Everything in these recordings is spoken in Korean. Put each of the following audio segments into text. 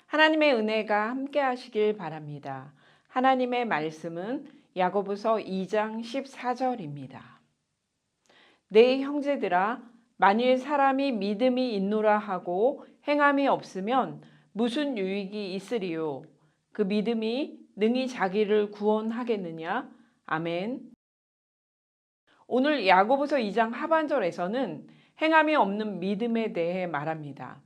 하나님의 은혜가 함께 하시길 바랍니다. 하나님의 말씀은 야고보서 2장 14절입니다. 내 형제들아, 만일 사람이 믿음이 있노라 하고 행함이 없으면 무슨 유익이 있으리요? 그 믿음이 능히 자기를 구원하겠느냐? 아멘. 오늘 야고보서 2장 하반절에서는 행함이 없는 믿음에 대해 말합니다.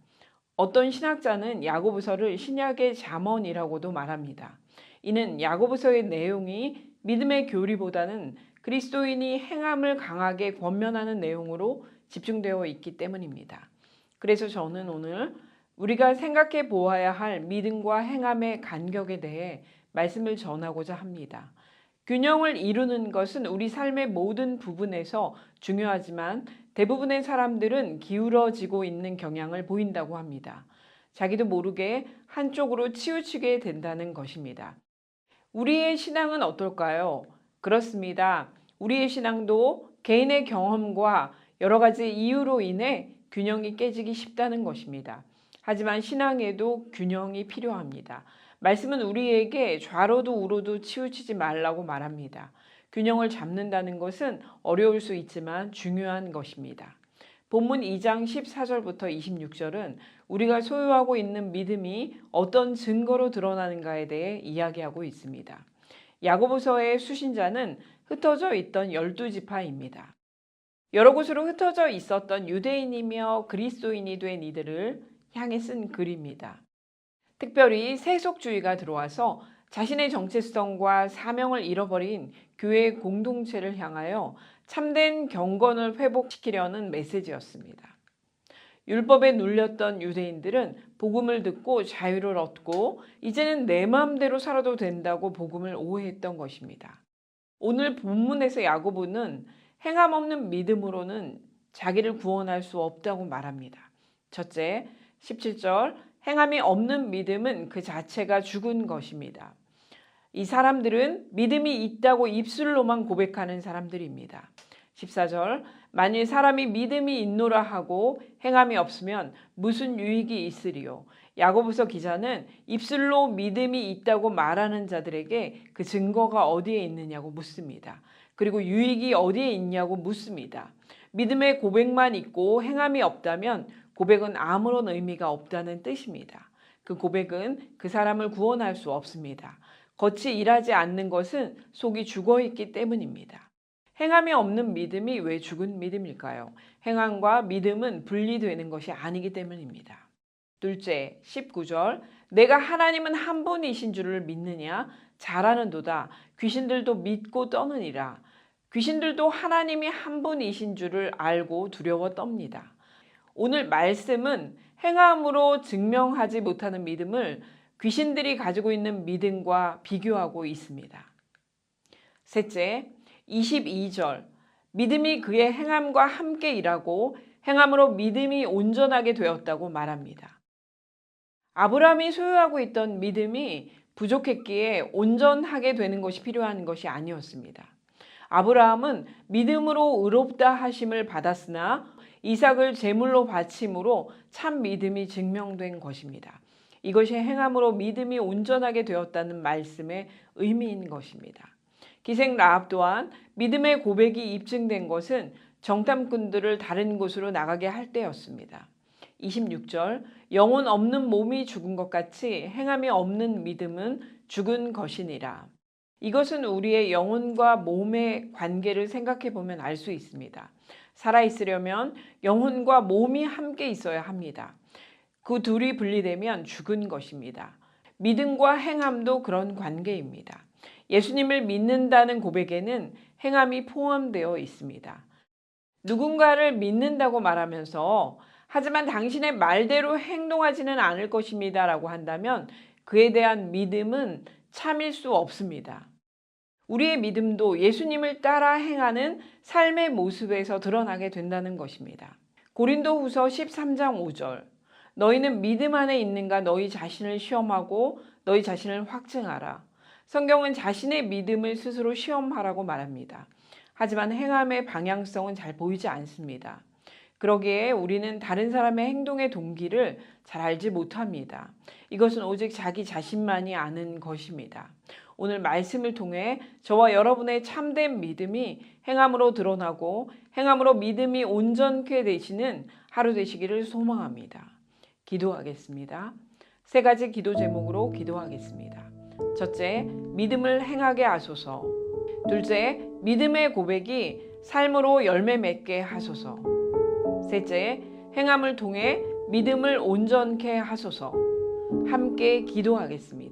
어떤 신학자는 야고보서를 신약의 잠언이라고도 말합니다. 이는 야고보서의 내용이 믿음의 교리보다는 그리스도인이 행함을 강하게 권면하는 내용으로 집중되어 있기 때문입니다. 그래서 저는 오늘 우리가 생각해 보아야 할 믿음과 행함의 간격에 대해 말씀을 전하고자 합니다. 균형을 이루는 것은 우리 삶의 모든 부분에서 중요하지만 대부분의 사람들은 기울어지고 있는 경향을 보인다고 합니다. 자기도 모르게 한쪽으로 치우치게 된다는 것입니다. 우리의 신앙은 어떨까요? 그렇습니다. 우리의 신앙도 개인의 경험과 여러 가지 이유로 인해 균형이 깨지기 쉽다는 것입니다. 하지만 신앙에도 균형이 필요합니다. 말씀은 우리에게 좌로도 우로도 치우치지 말라고 말합니다. 균형을 잡는다는 것은 어려울 수 있지만 중요한 것입니다. 본문 2장 14절부터 26절은 우리가 소유하고 있는 믿음이 어떤 증거로 드러나는가에 대해 이야기하고 있습니다. 야고보서의 수신자는 흩어져 있던 12지파입니다. 여러 곳으로 흩어져 있었던 유대인이며 그리스도인이 된 이들을 향해 쓴 글입니다. 특별히 세속주의가 들어와서 자신의 정체성과 사명을 잃어버린 교회 공동체를 향하여 참된 경건을 회복시키려는 메시지였습니다. 율법에 눌렸던 유대인들은 복음을 듣고 자유를 얻고 이제는 내 마음대로 살아도 된다고 복음을 오해했던 것입니다. 오늘 본문에서 야고보는 행함 없는 믿음으로는 자기를 구원할 수 없다고 말합니다. 첫째, 17절, 행함이 없는 믿음은 그 자체가 죽은 것입니다. 이 사람들은 믿음이 있다고 입술로만 고백하는 사람들입니다. 14절, 만일 사람이 믿음이 있노라 하고 행함이 없으면 무슨 유익이 있으리요? 야고보서 기자는 입술로 믿음이 있다고 말하는 자들에게 그 증거가 어디에 있느냐고 묻습니다. 그리고 유익이 어디에 있냐고 묻습니다. 믿음의 고백만 있고 행함이 없다면 고백은 아무런 의미가 없다는 뜻입니다. 그 고백은 그 사람을 구원할 수 없습니다. 겉이 일하지 않는 것은 속이 죽어있기 때문입니다. 행함이 없는 믿음이 왜 죽은 믿음일까요? 행함과 믿음은 분리되는 것이 아니기 때문입니다. 둘째, 19절, 내가 하나님은 한 분이신 줄을 믿느냐? 잘하는도다. 귀신들도 믿고 떠느니라. 귀신들도 하나님이 한 분이신 줄을 알고 두려워 떱니다. 오늘 말씀은 행함으로 증명하지 못하는 믿음을 귀신들이 가지고 있는 믿음과 비교하고 있습니다. 셋째, 22절, 믿음이 그의 행함과 함께 일하고 행함으로 믿음이 온전하게 되었다고 말합니다. 아브라함이 소유하고 있던 믿음이 부족했기에 온전하게 되는 것이 필요한 것이 아니었습니다. 아브라함은 믿음으로 의롭다 하심을 받았으나 이삭을 제물로 바침으로 참 믿음이 증명된 것입니다. 이것이 행함으로 믿음이 온전하게 되었다는 말씀의 의미인 것입니다. 기생 라합 또한 믿음의 고백이 입증된 것은 정탐꾼들을 다른 곳으로 나가게 할 때였습니다. 26절, 영혼 없는 몸이 죽은 것 같이 행함이 없는 믿음은 죽은 것이니라. 이것은 우리의 영혼과 몸의 관계를 생각해 보면 알 수 있습니다. 살아있으려면 영혼과 몸이 함께 있어야 합니다. 그 둘이 분리되면 죽은 것입니다. 믿음과 행함도 그런 관계입니다. 예수님을 믿는다는 고백에는 행함이 포함되어 있습니다. 누군가를 믿는다고 말하면서 하지만 당신의 말대로 행동하지는 않을 것입니다 라고 한다면 그에 대한 믿음은 참일 수 없습니다. 우리의 믿음도 예수님을 따라 행하는 삶의 모습에서 드러나게 된다는 것입니다. 고린도후서 13장 5절, 너희는 믿음 안에 있는가 너희 자신을 시험하고 너희 자신을 확증하라. 성경은 자신의 믿음을 스스로 시험하라고 말합니다. 하지만 행함의 방향성은 잘 보이지 않습니다. 그러기에 우리는 다른 사람의 행동의 동기를 잘 알지 못합니다. 이것은 오직 자기 자신만이 아는 것입니다. 오늘 말씀을 통해 저와 여러분의 참된 믿음이 행함으로 드러나고 행함으로 믿음이 온전케 되시는 하루 되시기를 소망합니다. 기도하겠습니다. 세 가지 기도 제목으로 기도하겠습니다. 첫째, 믿음을 행하게 하소서. 둘째, 믿음의 고백이 삶으로 열매 맺게 하소서. 셋째, 행함을 통해 믿음을 온전케 하소서. 함께 기도하겠습니다.